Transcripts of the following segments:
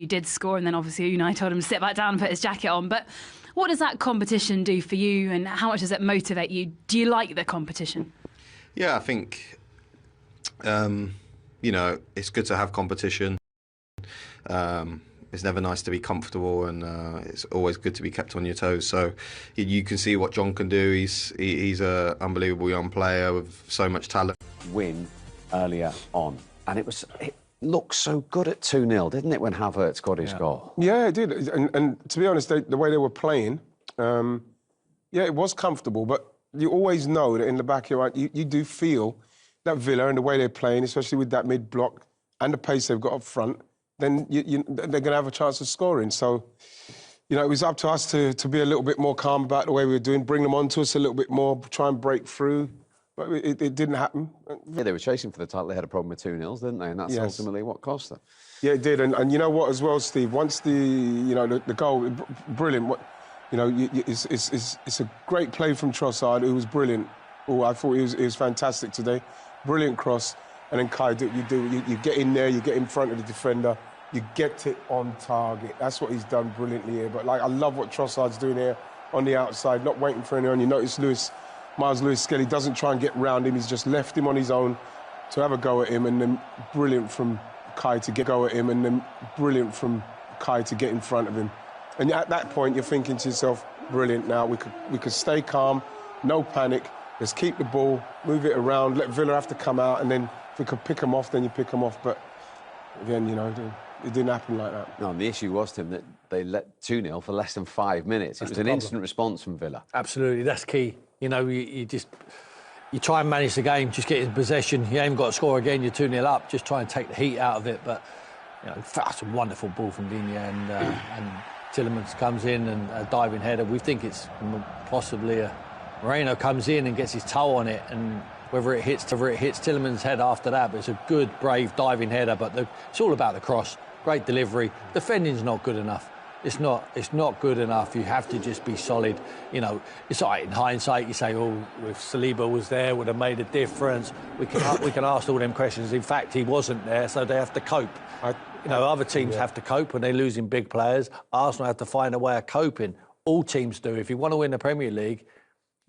You did score, and then obviously Unai told him to sit back down and put his jacket on. But what does that competition do for you, and how much does it motivate you? Do you like the competition? Yeah, I think, it's good to have competition. It's never nice to be comfortable, and it's always good to be kept on your toes. So you can see what John can do. He's an unbelievable young player with so much talent. Win earlier on, and it looked so good at 2-0, didn't it, when Havertz got his goal? Yeah, it did. And to be honest, the way they were playing, it was comfortable. But you always know that in the back of your mind, you do feel that Villa and the way they're playing, especially with that mid-block and the pace they've got up front, then they're going to have a chance of scoring. So, it was up to us to be a little bit more calm about the way we were doing, bring them onto us a little bit more, try and break through. But it didn't happen. Yeah, they were chasing for the title. They had a problem with 2-0s, didn't they? And that's ultimately what cost them. Yeah, it did. And you know what as well, Steve? Once the goal, brilliant. It's a great play from Trossard, who was brilliant. Oh, I thought he was fantastic today. Brilliant cross. And then Kai, you get in there, you get in front of the defender, you get it on target. That's what he's done brilliantly here. But I love what Trossard's doing here on the outside, not waiting for anyone. You notice Miles Lewis-Skelly doesn't try and get round him. He's just left him on his own to have a go at him, and then brilliant from Kai to get in front of him. And at that point, you're thinking to yourself, brilliant. Now we could stay calm, no panic. Let's keep the ball, move it around, let Villa have to come out, and then if we could pick them off, then you pick them off. But again, it didn't happen like that. No, and the issue was, Tim, that they let 2-0 for less than 5 minutes. It was an instant response from Villa. Absolutely, that's key. You try and manage the game, just get in possession. You ain't got to score again, you're 2-0 up, just try and take the heat out of it. But, that's a wonderful ball from Digne, and Tielemans comes in and a diving header. We think it's possibly Moreno comes in and gets his toe on it, and whether it hits Tielemans' head after that, but it's a good, brave diving header. But it's all about the cross. Great delivery. Defending's not good enough. It's not good enough. You have to just be solid. It's all right in hindsight. You say, "Oh, if Saliba was there, would have made a difference." We can ask all them questions. In fact, he wasn't there, so they have to cope. Other teams have to cope when they're losing big players. Arsenal have to find a way of coping. All teams do. If you want to win the Premier League,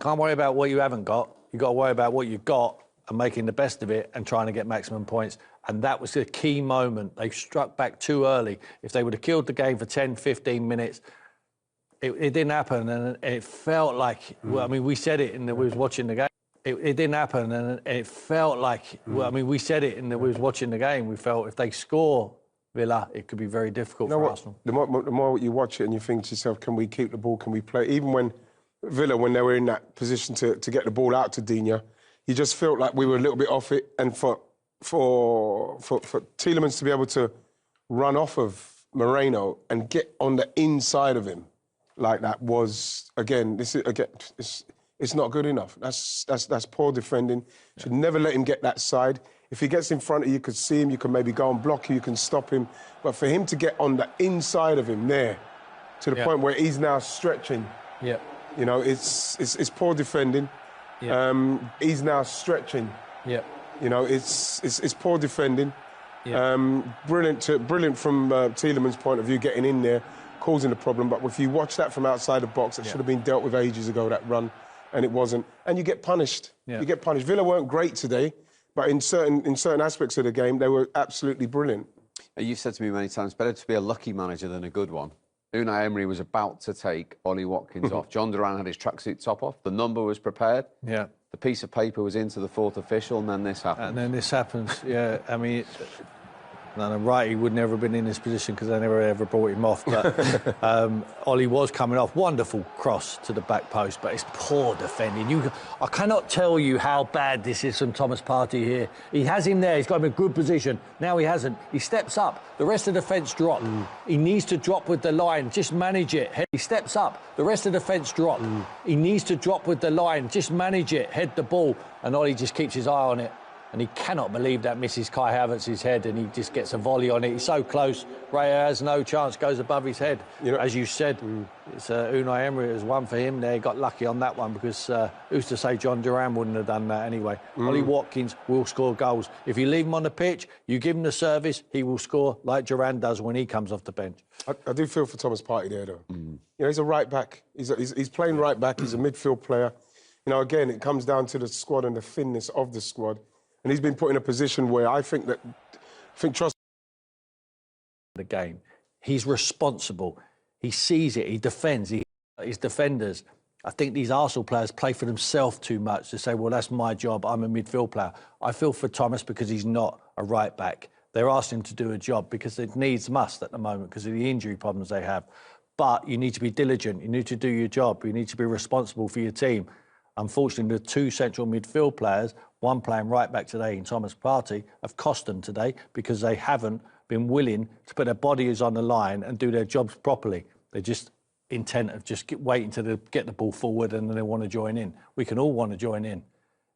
can't worry about what you haven't got. You've got to worry about what you've got and making the best of it and trying to get maximum points. And that was the key moment. They struck back too early. If they would have killed the game for 10, 15 minutes, it didn't happen. And it felt like, we said it and we was watching the game. It didn't happen. And it felt like, we said it and we was watching the game. We felt if they score Villa, it could be very difficult for Arsenal. The more you watch it and you think to yourself, can we keep the ball? Can we play? Even when Villa, when they were in that position to get the ball out to Digne, you just felt like we were a little bit off it. And for Tielemans to be able to run off of Moreno and get on the inside of him like that was, it's not good enough. That's poor defending. Should never let him get that side. If he gets in front of you, you could see him, you can maybe go and block him, you can stop him. But for him to get on the inside of him there, to the point where he's now stretching, it's poor defending. He's now stretching. It's poor defending. Brilliant from Tielemans' point of view, getting in there, causing the problem. But if you watch that from outside the box, it should have been dealt with ages ago, that run, and it wasn't. And you get punished. You get punished. Villa weren't great today, but in certain aspects of the game, they were absolutely brilliant. You've said to me many times, better to be a lucky manager than a good one. Unai Emery was about to take Ollie Watkins off. John Duran had his tracksuit top off. The number was prepared. The piece of paper was into the fourth official, and then this happened. And then this happens, Wright, he would never have been in this position because they never ever brought him off. But Ollie was coming off. Wonderful cross to the back post, but it's poor defending. I cannot tell you how bad this is from Thomas Partey here. He has him there. He's got him in a good position. Now he hasn't. He steps up. The rest of the defence drop. He needs to drop with the line. Just manage it. He steps up. The rest of the defence drop. He needs to drop with the line. Just manage it. Head the ball. And Ollie just keeps his eye on it. and he cannot believe that misses Kai Havertz's head, and he just gets a volley on it. He's so close. Ray has no chance, goes above his head. You know, as you said, it's Unai Emery has won for him there. He got lucky on that one because who's to say John Duran wouldn't have done that anyway. Ollie Watkins will score goals. If you leave him on the pitch, you give him the service, he will score like Duran does when he comes off the bench. I do feel for Thomas Partey there, though. You know, he's a right back. He's playing right back. He's a midfield player. You know, again, it comes down to the squad and the thinness of the squad. And he's been put in a position where I think Trossard... The game. He's responsible. He sees it. He defends. His defenders. I think these Arsenal players play for themselves too much to say, well, that's my job. I'm a midfield player. I feel for Thomas because he's not a right back. They're asking him to do a job because it needs must at the moment because of the injury problems they have. But you need to be diligent. You need to do your job. You need to be responsible for your team. Unfortunately, the two central midfield players, one playing right back today and Thomas Partey, have cost them today because they haven't been willing to put their bodies on the line and do their jobs properly. They're just intent of just waiting to get the ball forward and then they want to join in. We can all want to join in,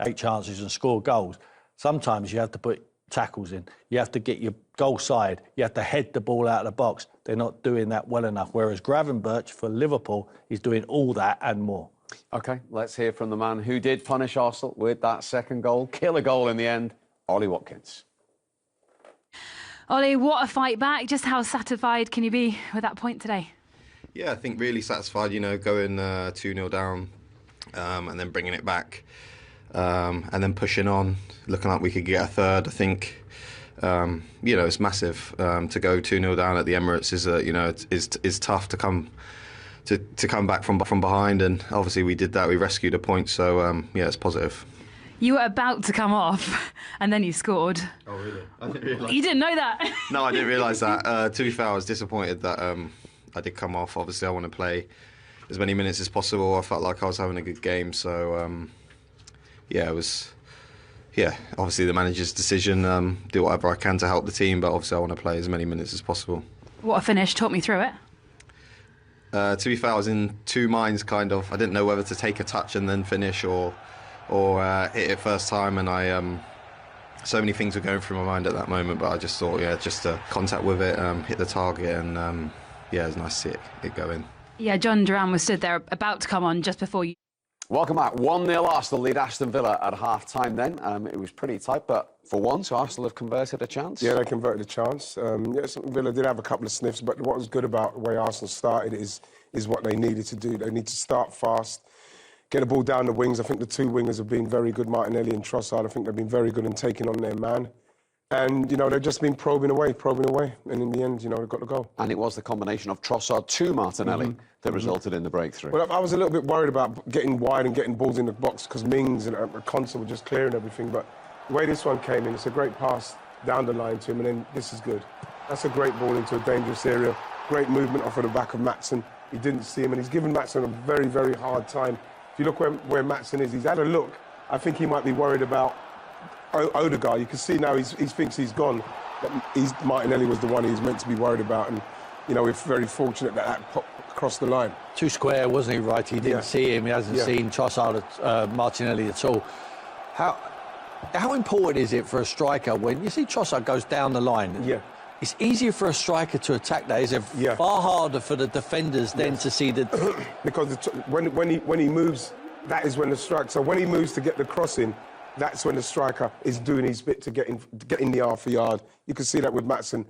8 chances and score goals. Sometimes you have to put tackles in. You have to get your goal side. You have to head the ball out of the box. They're not doing that well enough. Whereas Gravenberch for Liverpool is doing all that and more. OK, let's hear from the man who did punish Arsenal with that second goal. Killer goal in the end, Ollie Watkins. Ollie, what a fight back. Just how satisfied can you be with that point today? Yeah, I think really satisfied, you know, going 2-0 down and then bringing it back and then pushing on, looking like we could get a third. I think, you know, it's massive to go 2-0 down at the Emirates is tough to come back from behind, and obviously we did that. We rescued a point, so yeah, it's positive. You were about to come off, and then you scored. Oh, really? I didn't realise. You didn't know that? No, I didn't realise that. To be fair, I was disappointed that I did come off. Obviously, I want to play as many minutes as possible. I felt like I was having a good game, so yeah, it was. Yeah, obviously the manager's decision. Do whatever I can to help the team, but obviously I want to play as many minutes as possible. What a finish! Talk me through it. To be fair, I was in two minds, kind of. I didn't know whether to take a touch and then finish or hit it first time, and so many things were going through my mind at that moment, but I just thought, yeah, just to contact with it, hit the target, and yeah, it was nice to see it go in. Yeah, John Duran was stood there about to come on just before you. Welcome back. 1-0 Arsenal lead Aston Villa at half-time then. It was pretty tight, but for once, Arsenal have converted a chance. Yeah, they converted a chance. Yes, Villa did have a couple of sniffs, but what was good about the way Arsenal started is what they needed to do. They need to start fast, get the ball down the wings. I think the two wingers have been very good, Martinelli and Trossard. I think they've been very good in taking on their man. And, you know, they've just been probing away. And in the end, you know, they've got the goal. And it was the combination of Trossard to Martinelli that resulted in the breakthrough. Well, I was a little bit worried about getting wide and getting balls in the box because Mings and Konsa were just clearing everything. But the way this one came in, it's a great pass down the line to him, and then this is good. That's a great ball into a dangerous area. Great movement off of the back of Maatsen. He didn't see him, and he's given Maatsen a very, very hard time. If you look where Maatsen is, he's had a look. I think he might be worried about Odegaard. You can see now he thinks he's gone. But Martinelli was the one he was meant to be worried about, and you know, we're very fortunate that popped across the line. Too square, wasn't he, Wright? He didn't see him. He hasn't seen Trossard, Martinelli at all. How important is it for a striker when you see Trossard goes down the line? Yeah. It's easier for a striker to attack that. It's far harder for the defenders then to see the... because when he moves, that is when the strike... So when he moves to get the cross in, that's when the striker is doing his bit to get in the half a yard. You can see that with Maatsen.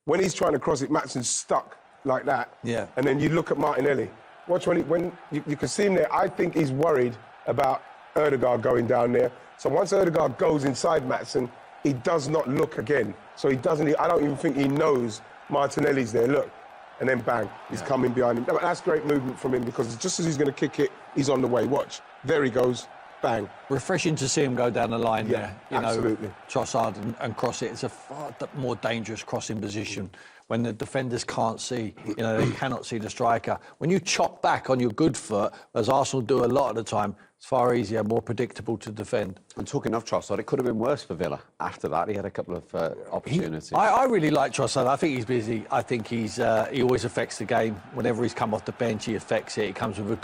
When he's trying to cross it, Maatsen's stuck like that. Yeah. And then you look at Martinelli. Watch when you can see him there. I think he's worried about Odegaard going down there. So once Odegaard goes inside Maatsen, he does not look again. So he doesn't... I don't even think he knows Martinelli's there. Look. And then bang, he's coming behind him. That's great movement from him because just as he's going to kick it, he's on the way. Watch. There he goes. Bang. Refreshing to see him go down the line there. You absolutely. Know, Trossard and cross it. It's a far more dangerous crossing position when the defenders can't see. You know, they cannot see the striker. When you chop back on your good foot, as Arsenal do a lot of the time, it's far easier, more predictable to defend. And talking of Trossard, it could have been worse for Villa. After that, he had a couple of opportunities. I really like Trossard. I think he's busy. I think he always affects the game. Whenever he's come off the bench, he affects it. He comes with a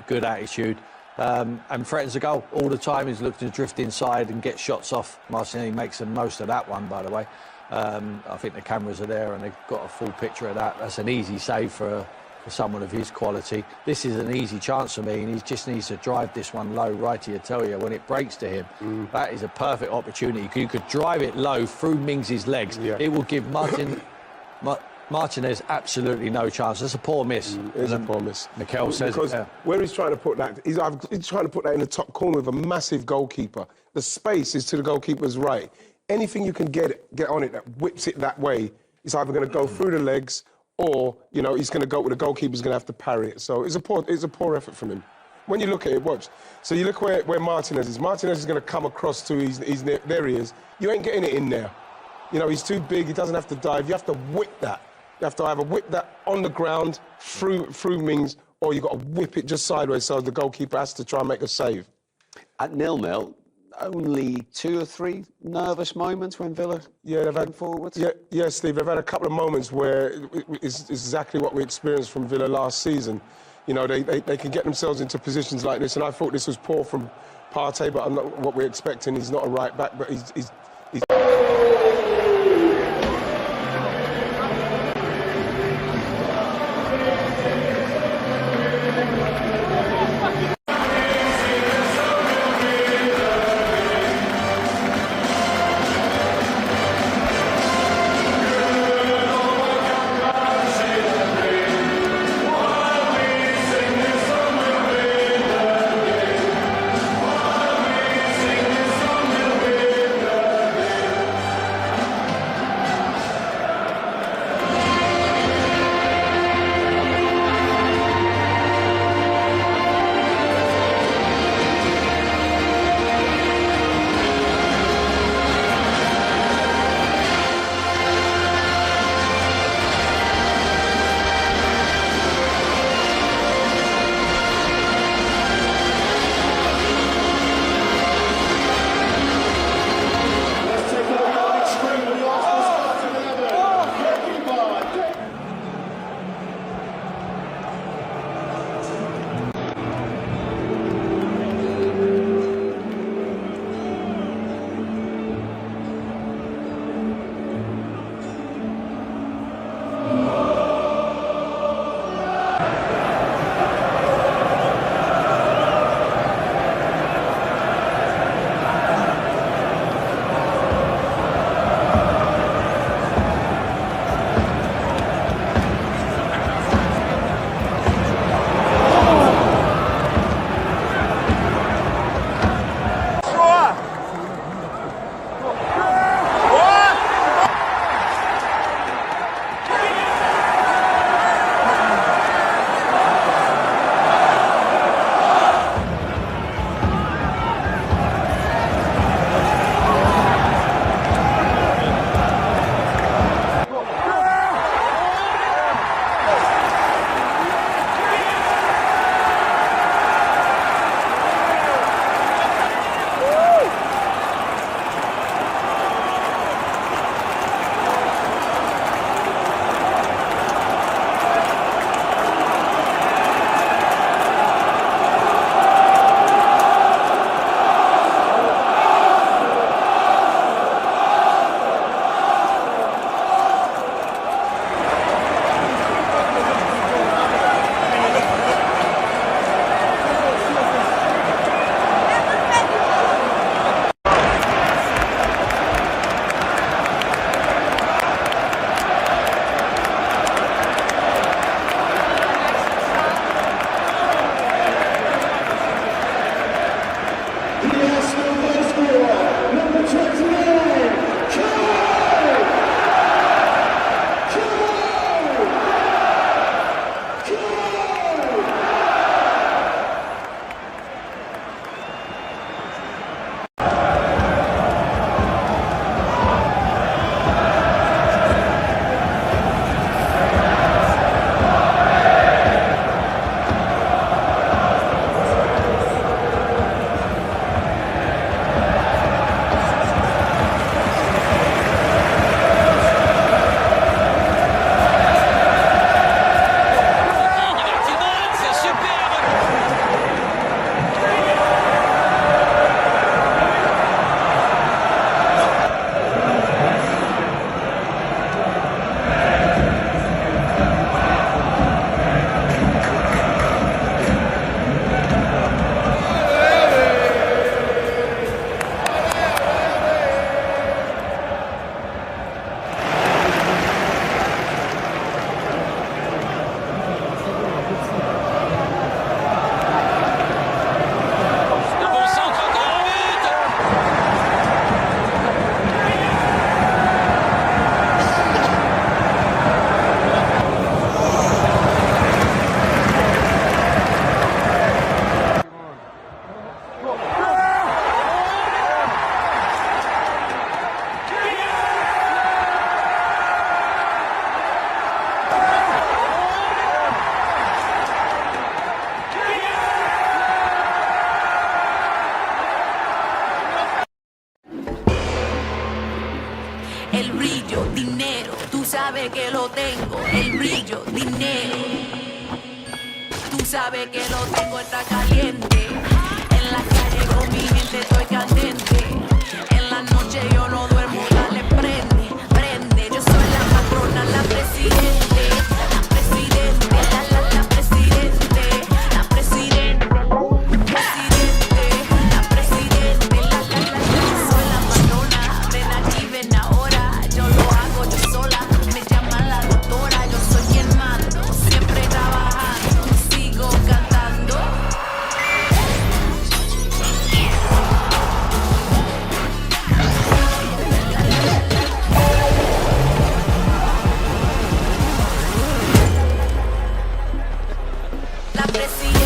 good attitude. and threatens a goal all the time. He's looking to drift inside and get shots off. Martinelli makes the most of that one, by the way. I think the cameras are there and they've got a full picture of that. That's an easy save for someone of his quality. This is an easy chance for me, and he just needs to drive this one low. Wrighty, I tell you, when it breaks to him, that is a perfect opportunity. You could drive it low through Mings' legs. Yeah. It will give Martinez absolutely no chance. It's a poor miss. It's a poor miss. Mikel says because where he's trying to put that, he's trying to put that in the top corner with a massive goalkeeper. The space is to the goalkeeper's right. Anything you can get on it that whips it that way, it's either going to go through the legs or, you know, he's going to go with the goalkeeper's going to have to parry it. So it's a poor effort from him. When you look at it, watch. So you look where Martinez is. Martinez is going to come across to there he is. You ain't getting it in there. You know, he's too big. He doesn't have to dive. You have to whip that. You have to either whip that on the ground through Mings, or you've got to whip it just sideways so the goalkeeper has to try and make a save. At 0-0, only 2 or 3 nervous moments when Villa came forward? Yeah, Steve, they've had a couple of moments where it's exactly what we experienced from Villa last season. You know, they can get themselves into positions like this, and I thought this was poor from Partey, but I'm not what we're expecting. He's not a right back, but he's sabes que lo tengo, el brillo, dinero. Tú sabes que lo tengo, está caliente. En la calle con mi gente estoy candente. En la noche yo no duermo, dale, prende, prende. Yo soy la patrona, la presidente. La presidente, la presidente. La presidente, la presidente, la yo soy la patrona. Ven aquí, ven ahora. Yo lo hago yo sola. Me llama la doctora, yo soy quien mando. Siempre trabajando, sigo cantando. La presión.